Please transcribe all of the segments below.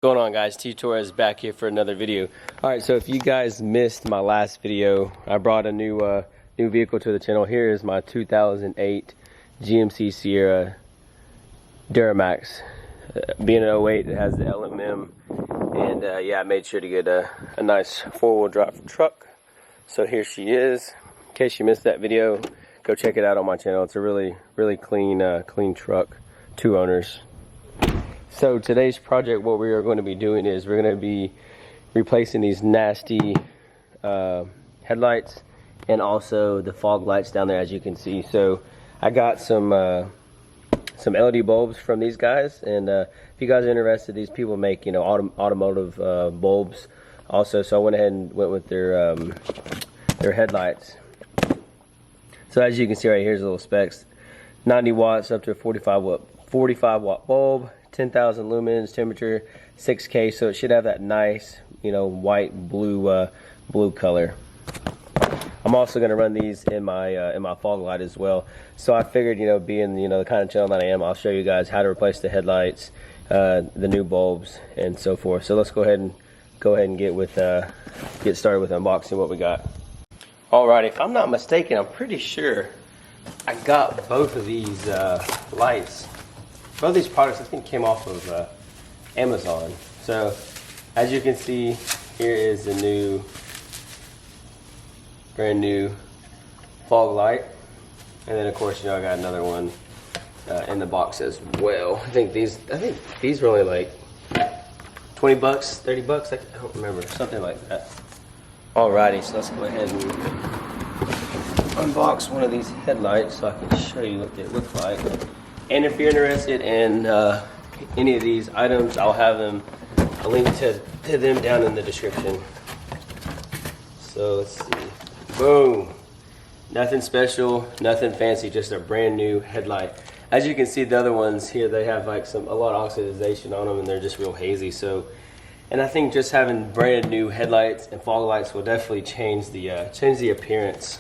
Going on, guys? T Torres back here for another video. All right, so if you guys missed my last video, I brought a new vehicle to the channel. Here is my 2008 GMC Sierra Duramax. Being an 08, it has the LMM, and yeah, I made sure to get a nice four-wheel drive truck. So here she is. In case you missed that video, go check it out on my channel. It's a really clean truck, 2 owners. So today's project, what we are going to be doing is we're going to be replacing these nasty headlights and also the fog lights down there, as you can see. So I got some LED bulbs from these guys, and if you guys are interested, these people make, you know, automotive bulbs also. So I went ahead and went with their headlights. So as you can see right here's the little specs: 90 watts up to a 45 watt bulb. 10,000 lumens, temperature 6K, so it should have that nice, you know, white blue color. I'm also going to run these in my fog light as well. So I figured, you know, being, you know, the kind of channel that I am, I'll show you guys how to replace the headlights, the new bulbs, and so forth. So let's go ahead and get started with unboxing what we got. Alright, if I'm not mistaken, I'm pretty sure I got both of these lights. Both of these products, I think, came off of Amazon. So, as you can see, here is the brand new fog light. And then, of course, you know, I got another one in the box as well. I think these were only like 20 bucks, 30 bucks, I don't remember, something like that. Alrighty, so let's go ahead and unbox one of these headlights so I can show you what they look like. And if you're interested in any of these items, I'll have a link to them down in the description. So let's see. Boom. Nothing special, nothing fancy, just a brand new headlight. As you can see, the other ones here, they have like a lot of oxidization on them, and they're just real hazy. So, and I think just having brand new headlights and fog lights will definitely change the appearance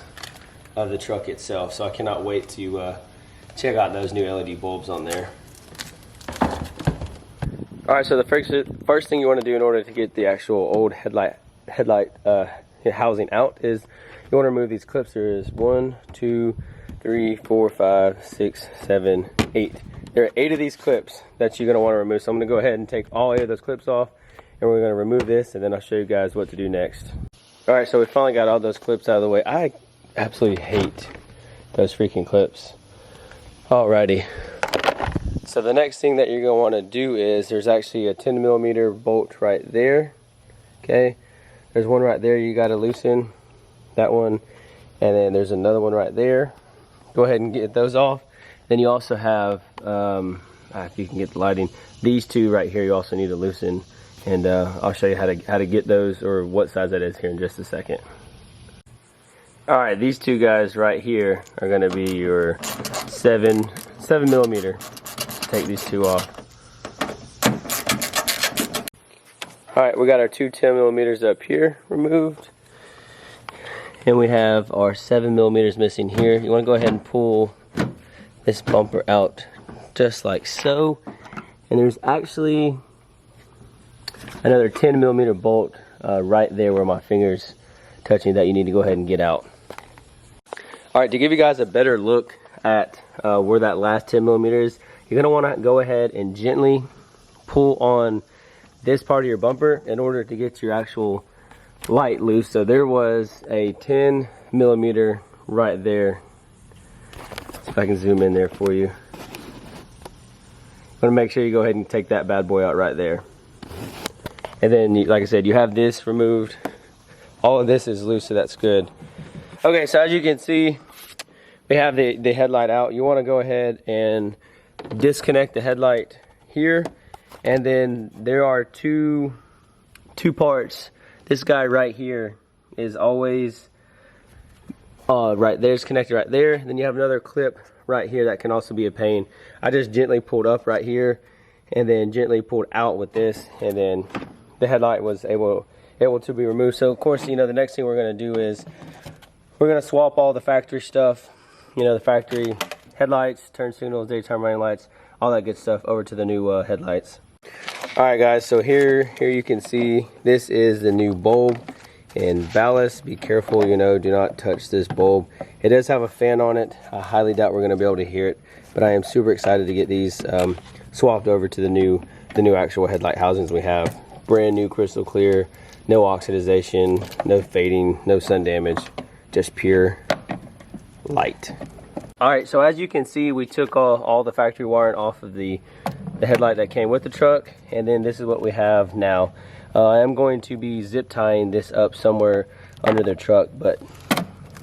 of the truck itself. So I cannot wait to check out those new LED bulbs on there. Alright, so the first thing you want to do in order to get the actual old headlight housing out is you want to remove these clips. There is 1, 2, 3, 4, 5, 6, 7, 8. There are 8 of these clips that you're going to want to remove. So I'm going to go ahead and take all 8 of those clips off, and we're going to remove this, and then I'll show you guys what to do next. Alright, so we finally got all those clips out of the way. I absolutely hate those freaking clips. Alrighty, so the next thing that you're going to want to do is there's actually a 10mm bolt right there. Okay, there's one right there you got to loosen, that one, and then there's another one right there. Go ahead and get those off. Then you also have, if you can get the lighting, these 2 right here you also need to loosen, and I'll show you how to get those, or what size that is, here in just a second. Alright, these 2 guys right here are going to be your 7mm. Take these 2 off. Alright, we got our 2 10mm up here removed. And we have our 7mm missing here. You want to go ahead and pull this bumper out just like so. And there's actually another 10mm bolt right there where my finger's touching that you need to go ahead and get out. Alright, to give you guys a better look at where that last 10mm is, you're going to want to go ahead and gently pull on this part of your bumper in order to get your actual light loose. So there was a 10mm right there. Let's see if I can zoom in there for you. You want to make sure you go ahead and take that bad boy out right there. And then, like I said, you have this removed. All of this is loose, so that's good. Okay, so as you can see, we have the headlight out. You want to go ahead and disconnect the headlight here, and then there are two parts. This guy right here is always right there. It's connected right there. Then you have another clip right here that can also be a pain. I just gently pulled up right here, and then gently pulled out with this, and then the headlight was able to be removed. So of course, you know, the next thing we're going to do is we're going to swap all the factory stuff, you know, the factory headlights, turn signals, daytime running lights, all that good stuff over to the new headlights. Alright guys, so here you can see this is the new bulb and ballast. Be careful, you know, do not touch this bulb. It does have a fan on it. I highly doubt we're going to be able to hear it, but I am super excited to get these swapped over to the new actual headlight housings we have. Brand new, crystal clear, no oxidization, no fading, no sun damage, just pure light. Alright, so as you can see, we took all the factory wiring off of the headlight that came with the truck, and then this is what we have now. I am going to be zip tying this up somewhere under the truck, but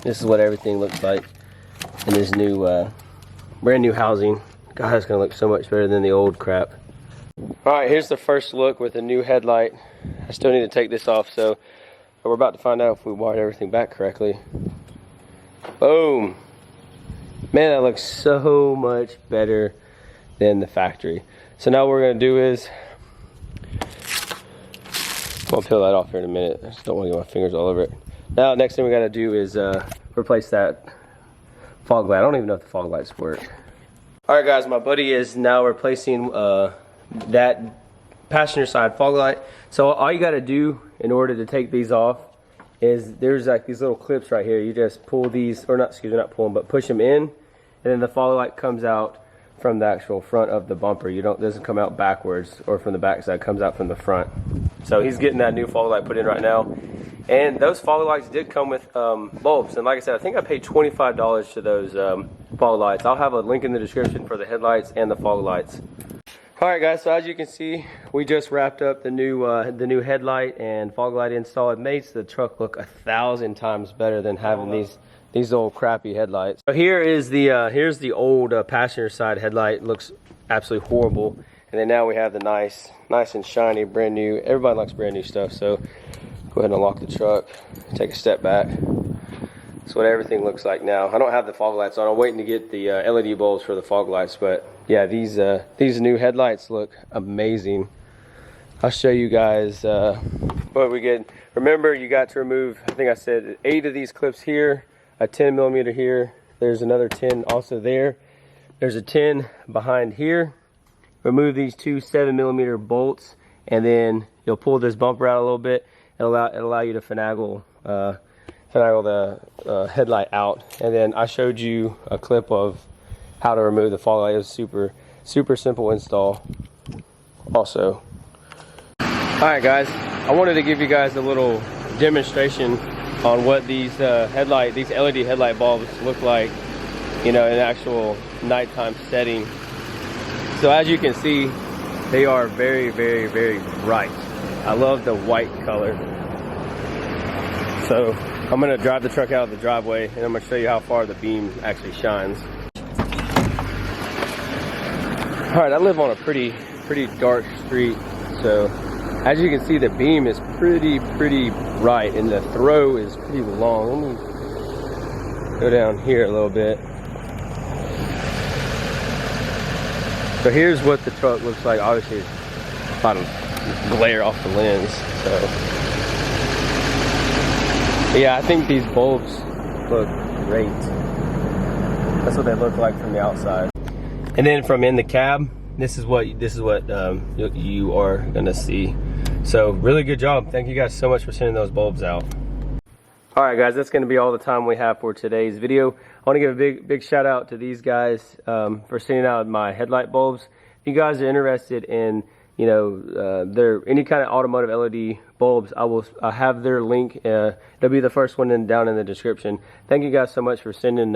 this is what everything looks like in this new brand new housing. God, it's gonna look so much better than the old crap. Alright, here's the first look with the new headlight. I still need to take this off, so we're about to find out if we wired everything back correctly. Boom! Man, that looks so much better than the factory. So now what we're gonna do is, I'll peel that off here in a minute. I just don't want to get my fingers all over it. Now, next thing we gotta do is replace that fog light. I don't even know if the fog lights work. Alright guys, my buddy is now replacing that passenger side fog light. So all you gotta do in order to take these off is there's like these little clips right here. You just pull these, or not, excuse me, not pull them, but push them in, and then the fog light comes out from the actual front of the bumper. Doesn't come out backwards or from the back side, it comes out from the front. So he's getting that new fog light put in right now. And those fog lights did come with bulbs. And like I said, I think I paid $25 to those fog lights. I'll have a link in the description for the headlights and the fog lights. Alright guys, so as you can see, we just wrapped up the new headlight and fog light install. It makes the truck look 1,000 times better than having these old crappy headlights. So here is the here's the old passenger side headlight. It looks absolutely horrible. And then now we have the nice and shiny, brand new. Everybody likes brand new stuff. So go ahead and unlock the truck, take a step back. That's what everything looks like now. I don't have the fog lights on. I'm waiting to get the LED bulbs for the fog lights, but yeah, these new headlights look amazing. I'll show you guys what we get. Remember, you got to remove, I think I said 8 of these clips here, a 10mm here. There's another 10 also there. There's a 10 behind here. Remove these 2 7mm bolts, and then you'll pull this bumper out a little bit. It'll allow you to finagle the headlight out. And then I showed you a clip of how to remove the fog light. It was super simple install also. Alright guys, I wanted to give you guys a little demonstration on what these LED headlight bulbs look like, you know, in actual nighttime setting. So as you can see, they are very bright. I love the white color. So I'm gonna drive the truck out of the driveway and I'm gonna show you how far the beam actually shines. Alright, I live on a pretty dark street, so as you can see, the beam is pretty bright and the throw is pretty long. Let me go down here a little bit. So here's what the truck looks like. Obviously, it's a lot of glare off the lens. So yeah, I think these bulbs look great. That's what they look like from the outside. And then from in the cab, this is what you are gonna see. So really good job. Thank you guys so much for sending those bulbs out. All right guys, that's gonna be all the time we have for today's video. I wanna give a big shout out to these guys for sending out my headlight bulbs. If you guys are interested in, you know, any kind of automotive LED bulbs, I have their link. It'll be the first one down in the description. Thank you guys so much for sending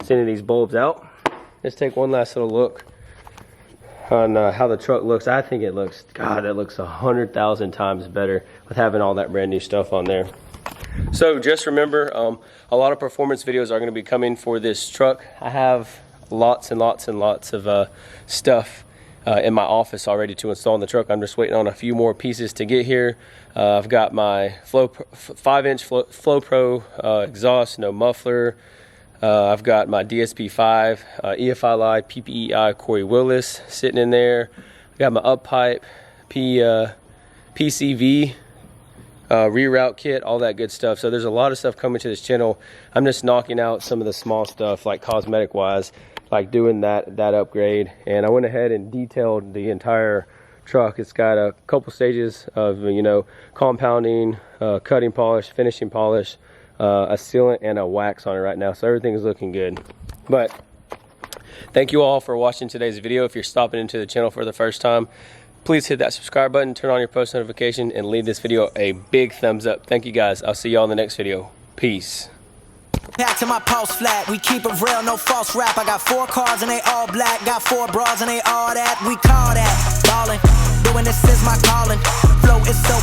these bulbs out. Let's take one last little look on how the truck looks. I think it looks, God, it looks 100,000 times better with having all that brand new stuff on there. So just remember, a lot of performance videos are going to be coming for this truck. I have lots and lots of stuff in my office already to install in the truck. I'm just waiting on a few more pieces to get here. I've got my 5-inch Flow Pro exhaust, no muffler. I've got my DSP5, EFI Live, PPEI Corey Willis sitting in there. I got my up pipe, PCV, reroute kit, all that good stuff. So there's a lot of stuff coming to this channel. I'm just knocking out some of the small stuff, like cosmetic wise, like doing that upgrade. And I went ahead and detailed the entire truck. It's got a couple stages of, you know, compounding, cutting polish, finishing polish, a sealant, and a wax on it right now. So everything is looking good. But thank you all for watching today's video. If you're stopping into the channel for the first time, please hit that subscribe button, turn on your post notification, and leave this video a big thumbs up. Thank you guys. I'll see y'all in the next video. Peace. Back to my pulse flat, we keep it real, no false rap. I got 4 cars and they all black, got 4 bras and they all that. We call that ballin', doing this is my calling. Flow is so